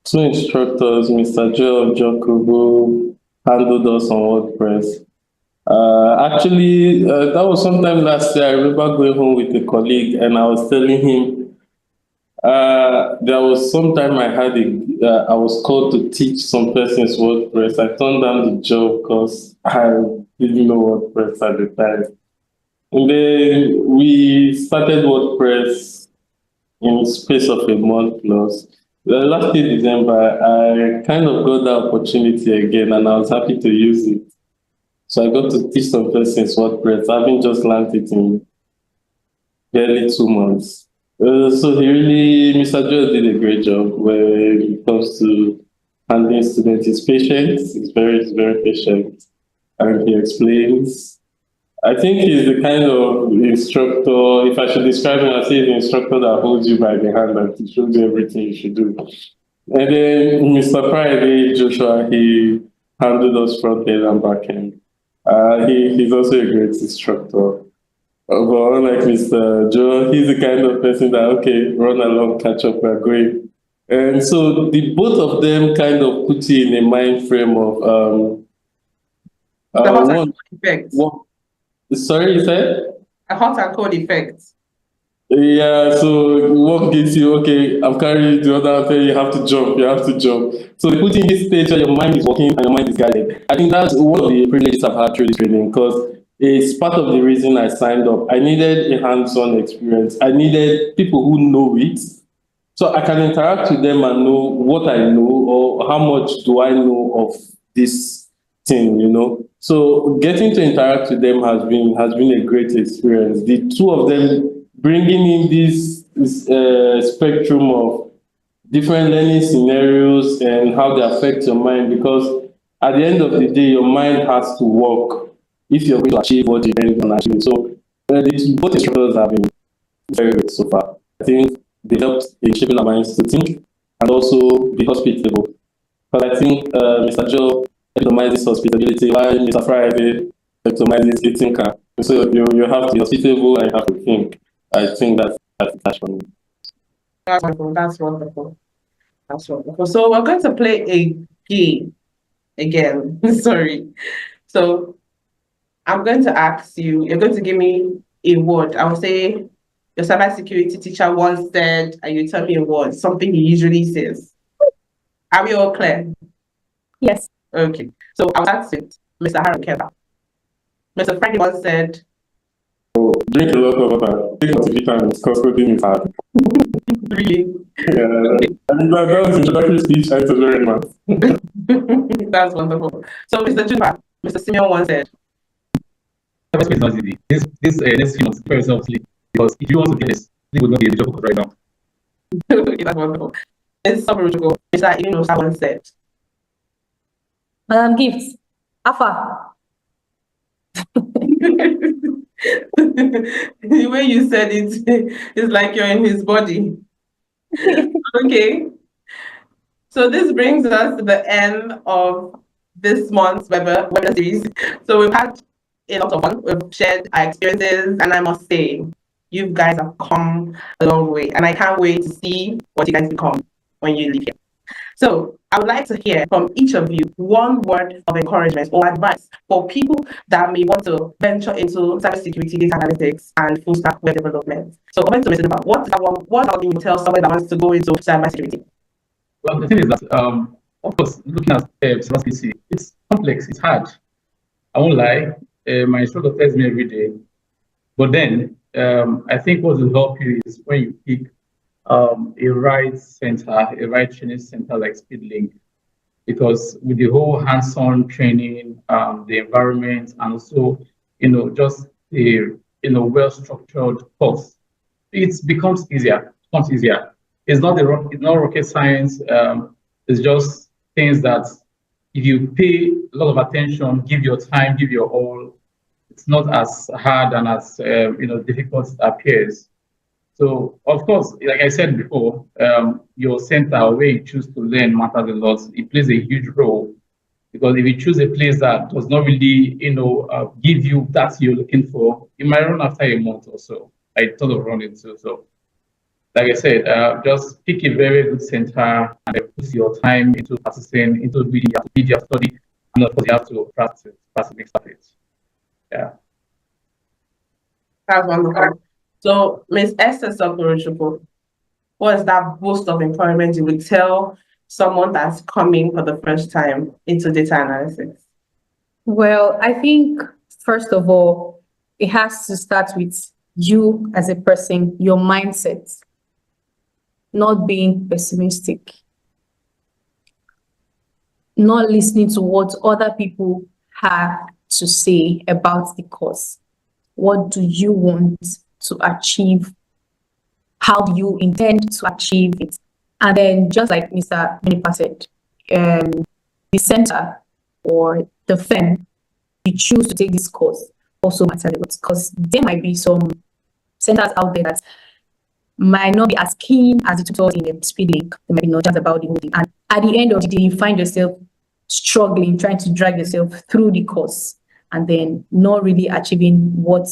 two instructors, Mr. Joe of Joko, who handled us on WordPress. Actually, that was sometime last year. I remember going home with a colleague, and I was telling him there was some time I was called to teach some persons WordPress. I turned down the job because I didn't know WordPress at the time. And then we started WordPress in the space of a month plus. The last year, December, I kind of got that opportunity again, and I was happy to use it. So I got to teach some persons WordPress, having just learned it in barely 2 months. So Mr. Joe did a great job when it comes to handling students. He's patient, he's very patient, and he explains. I think he's the kind of instructor, if I should describe him, I'd say the instructor that holds you by the hand and shows you everything you should do. And then Mr. Friday, Joshua, he handled us front end and back end. He's also a great instructor. But unlike Mr. Joe, he's the kind of person that, okay, run along, catch up, we're going. And so the both of them kind of put you in a mind frame of sorry, you said? A hot and cold effect. Yeah, so one gives you, okay, I'm carrying you, the other thing, you have to jump. So they put in this stage where your mind is working and your mind is guided. I think that's one of the privileges I've had through this training, because it's part of the reason I signed up. I needed a hands-on experience. I needed people who know it, so I can interact with them and know what I know, or how much do I know of this thing, you know. So getting to interact with them has been a great experience. The two of them bringing in this spectrum of different learning scenarios and how they affect your mind, because at the end of the day, your mind has to work if you're going to achieve what you want to achieve. So both instructors have been very good so far. I think they helped in shaping our minds to think and also be hospitable. But I think Mr. Joe epitomizes hospitality, while Mr. Friday epitomizes a thinker. So you have to be hospitable and you have to think. I think that's the catch for me. That's wonderful. That's wonderful. So we're going to play a game again. Sorry. So I'm going to ask you, you're going to give me a word. I will say your cybersecurity teacher once said, and you tell me a word, something he usually says. Are we all clear? Yes. Okay. So I'll start with Mr. Harold Keba. Mr. Friday once said, drink a lot of water, take multivitamins, because coding is hard. Really? Yeah. Okay. I mean, that was introductory speech, and it was very nice. That's wonderful. So Mr. Juniper, Mr. Simeon once said, This is not easy. This next few months, prepare yourself to sleep, because if you want to get this, sleep would not be a major focus right now. Okay, that's wonderful. Mr. Inu once said, Madam Gifts, Alpha. The way you said it is like you're in his body. Okay. So this brings us to the end of this month's webinar series. So we've had a lot of fun. We've shared our experiences, and I must say, you guys have come a long way, and I can't wait to see what you guys become when you leave here. So I would like to hear from each of you one word of encouragement or advice for people that may want to venture into cybersecurity, data analytics, and full stack web development. So comment to me about what do you tell someone that wants to go into cybersecurity? Well, the thing is that, of course, looking at cybersecurity, it's complex. It's hard. I won't lie. My instructor tells me every day. But then I think what will help you is when you pick a right center, a right training center like Speedlink, because with the whole hands-on training, the environment, and also just a well-structured course, it becomes easier. It becomes easier. It's not rocket science. It's just things that if you pay a lot of attention, give your time, give your all, it's not as hard and as difficult as it appears. So of course, like I said before, your center where you choose to learn matters a lot. It plays a huge role because if you choose a place that does not really, give you that you're looking for, you might run after a month or so. I thought of running too. So, like I said, just pick a very good center and put your time into practicing, into media study, and of course you have to practice makes it. Yeah. That's wonderful. So, Ms. Esther Sokorochukwu, what is that boost of employment you would tell someone that's coming for the first time into data analysis? Well, I think, first of all, it has to start with you as a person, your mindset, not being pessimistic, not listening to what other people have to say about the course. What do you want to achieve? How do you intend to achieve it? And then, just like Mr. Benipa said, the center or the firm you choose to take this course also matters a lot, because there might be some centers out there that might not be as keen as the tutors in the Speedlink. They might be not just about the whole thing. And at the end of the day, you find yourself struggling, trying to drag yourself through the course and then not really achieving what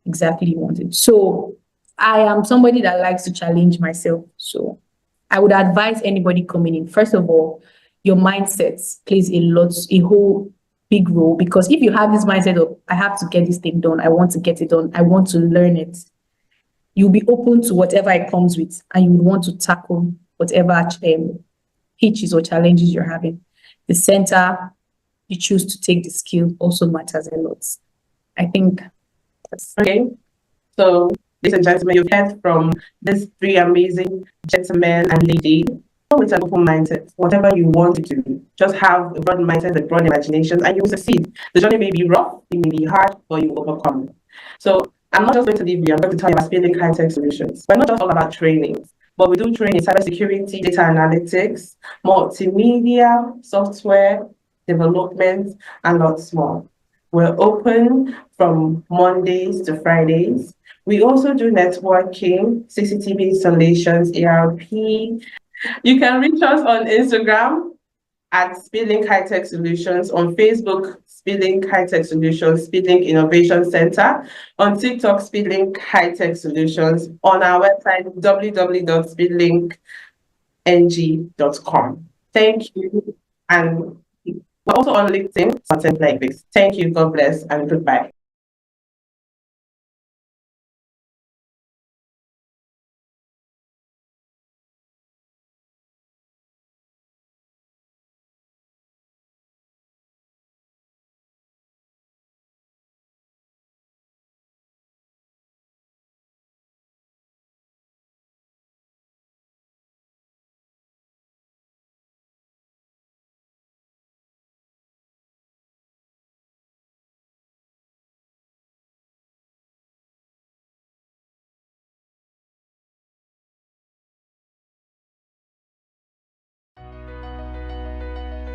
exactly you wanted. So I am somebody that likes to challenge myself. So I would advise anybody coming in, first of all, your mindset plays a whole big role, because if you have this mindset of, I have to get this thing done, I want to get it done, I want to learn it, you'll be open to whatever it comes with, and you would want to tackle whatever hitches or challenges you're having. The center you choose to take the skill also matters a lot. I think that's okay. So, ladies and gentlemen, you've heard from these three amazing gentlemen and ladies. With an open mindset, whatever you want to do, just have a broad mindset, a broad imagination, and you will succeed. The journey may be rough, it may be hard, but you will overcome it. So I'm not just going to leave you, I'm going to tell you about Speedlink Hi-Tech Solutions. We're not just all about trainings, but we do train in cybersecurity, data analytics, multimedia, software development, and lots more. We're open from Mondays to Fridays. We also do networking, CCTV installations, ERP. You can reach us on Instagram at Speedlink Hi-Tech Solutions, on Facebook, Speedlink Hi-Tech Solutions, Speedlink Innovation Center, on TikTok, Speedlink Hi-Tech Solutions, on our website, www.speedlinkng.com. Thank you. And we're also on LinkedIn, content like this. Thank you, God bless, and goodbye.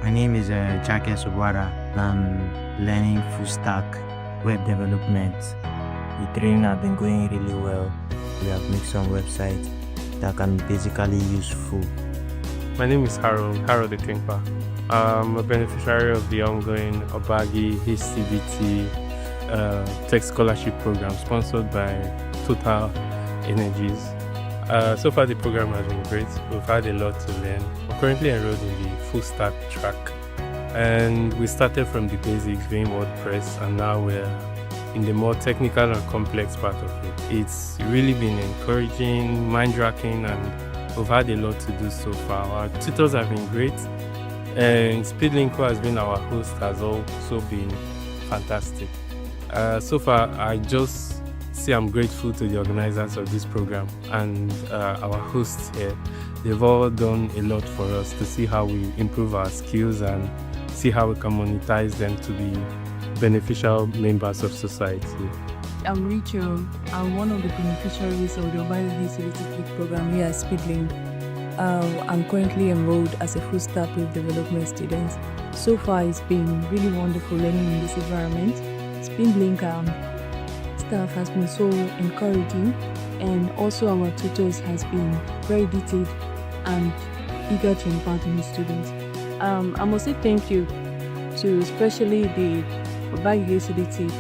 My name is Chake Sobwara. I'm learning full stack web development. The training has been going really well. We have made some websites that can be basically useful. My name is Harold the Twinker. I'm a beneficiary of the ongoing Obagi HCDT Tech Scholarship Program sponsored by Total Energies. So far the program has been great. We've had a lot to learn. We're currently enrolled in the full stack track, and we started from the basics doing WordPress, and now we're in the more technical and complex part of it. It's really been encouraging, mind-racking, and we've had a lot to do so far. Our tutors have been great. And Speedlink, who has been our host, has also been fantastic. So far, I just say I'm grateful to the organizers of this program and our hosts here. They've all done a lot for us to see how we improve our skills and see how we can monetize them to be beneficial members of society. I'm Rachel. I'm one of the beneficiaries of the Overview Certificate program here at Speedlink. I'm currently enrolled as a full stack web development student. So far, it's been really wonderful learning in this environment. Speedlink staff has been so encouraging, and also our tutors has been very detailed and eager to impart on the students. I must say thank you to especially the Obagi CDT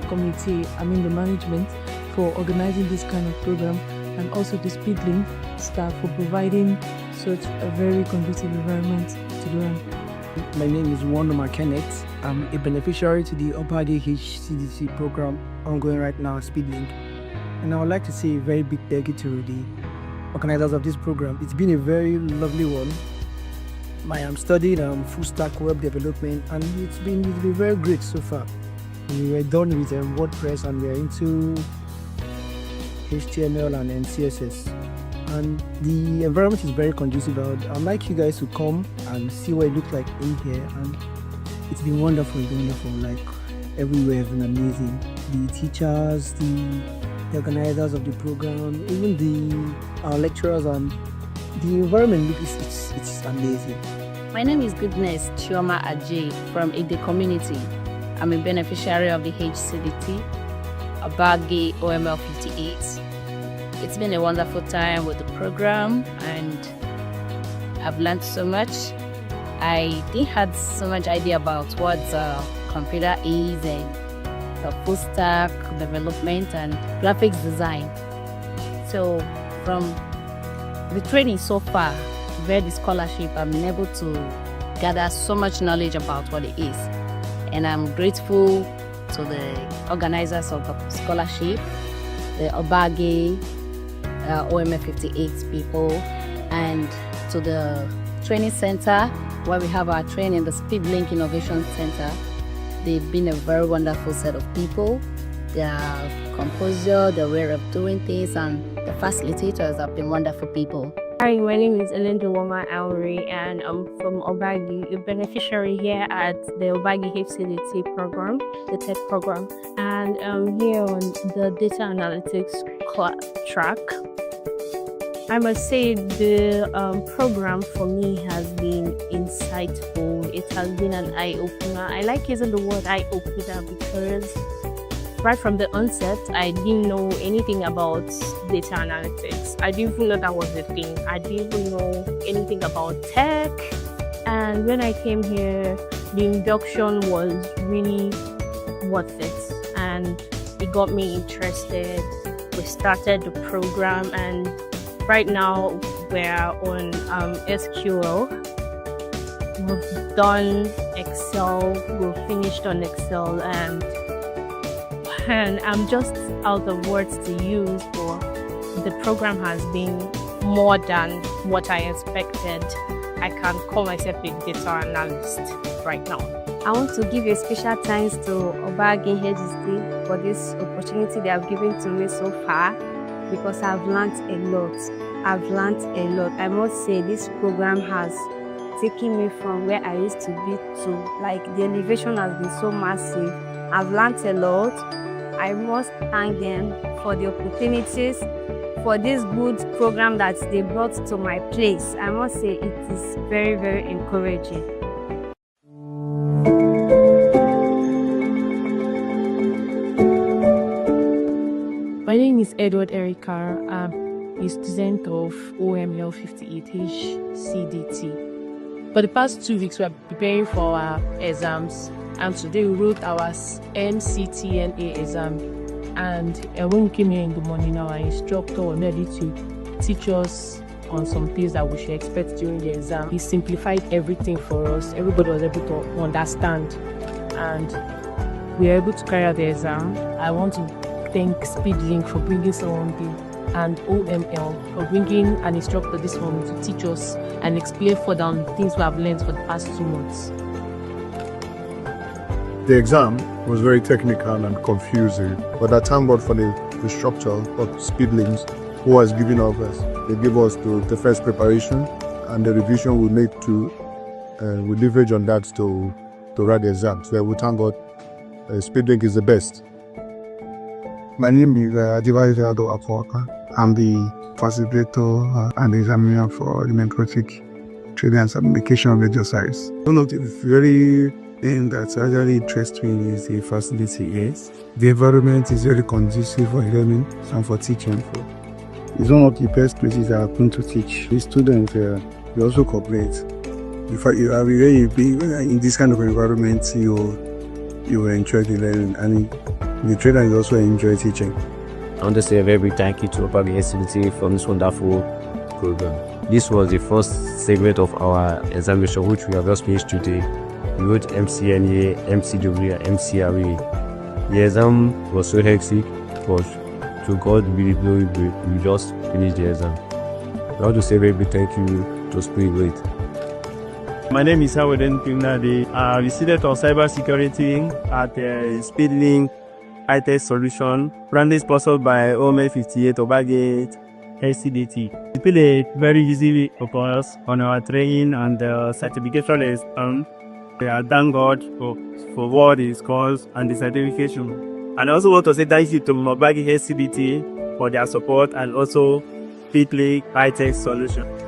committee, the management, for organizing this kind of program, and also the Speedlink staff for providing such a very conducive environment to learn. My name is Wonderma Kenneth. I'm a beneficiary to the Obagi HCDC program ongoing right now at Speedlink. And I would like to say a very big thank you to the organizers of this program. It's been a very lovely one. I'm studying full stack web development, and it's been very great so far. We were done with WordPress, and we are into HTML and CSS. And the environment is very conducive. I'd like you guys to come and see what it looks like in here. And it's been wonderful, like everywhere has been amazing. The teachers, the organizers of the program, even our lecturers, and the environment it's amazing. My name is Goodness Chioma Ajay from the community. I'm a beneficiary of the HCDT, Obagi OML 58. It's been a wonderful time with the program, and I've learned so much. I didn't have so much idea about what computer is and the full stack development and graphics design. So from the training so far, via the scholarship, I've been able to gather so much knowledge about what it is. And I'm grateful to the organizers of the scholarship, the Obagi OMF 58 people, and to the training center where we have our training, the Speedlink Innovation Center. They've been a very wonderful set of people. Their composure, their way of doing things, and the facilitators have been wonderful people. Hi, my name is Elendowoma Auri, and I'm from Obagi, a beneficiary here at the Obagi HCDT program, the TED program, and I'm here on the data analytics track. I must say the program for me has been insightful. It has been an eye-opener. I like using the word eye-opener because right from the onset, I didn't know anything about data analytics. I didn't even know that was a thing. I didn't even know anything about tech. And when I came here, the induction was really worth it. And it got me interested. We started the program, and right now we're on SQL. We've done Excel. We've finished on Excel, and I'm just out of words to use, but the program has been more than what I expected. I can call myself a data analyst right now. I want to give a special thanks to Obagi HSD for this opportunity they have given to me so far, because I've learned a lot. I must say this program has taken me from where I used to be to, like, the elevation has been so massive. I've learned a lot. I must thank them for the opportunities, for this good program that they brought to my place. I must say it is very, very encouraging. My name is Edward Erica. I'm a student of OML 58H CDT. For the past 2 weeks, we are preparing for our exams, and today we wrote our MCTNA exam. And when we came here in the morning, our instructor was ready to teach us on some things that we should expect during the exam. He simplified everything for us. Everybody was able to understand, and we were able to carry out the exam. I want to thank Speedlink for bringing someone and OML for bringing an instructor this morning to teach us and explain further on things we have learned for the past 2 months. The exam was very technical and confusing, but I thank God for the instructor of Speedlinks who has given us. They gave us the first preparation and the revision we made to we leverage on that to write the exam. So we thank God. Speedlink is the best. My name is Adivaizado Apoaka. I'm the facilitator and examiner for the metric trading and certification of exercise. One of the very things that actually interests me is the facility. Yes, the environment is very conducive for learning and for teaching. It's one of the best places I happen to teach. The students they also cooperate. In fact, you are really in this kind of environment, you will enjoy the learning, and the trainer will also enjoy teaching. I want to say a very big thank you to Opag SCDT for this wonderful program. This was the first segment of our examination, which we have just finished today. We wrote MCNA, MCW, and MCRA. The exam was so hectic, but to God be the glory, we just finished the exam. I want to say a very big thank you to Speedlink. My name is Howden Pimnade. We student of Cybersecurity at Speedlink Hi-Tech Solutions, branded sponsored by OML 58 Obagate HCDT. It's been a very easy for us on our training and certification is I thank God for what is caused and the certification. And I also want to say thank you to Obagate HCDT for their support and also Speedlink Hi-Tech Solutions.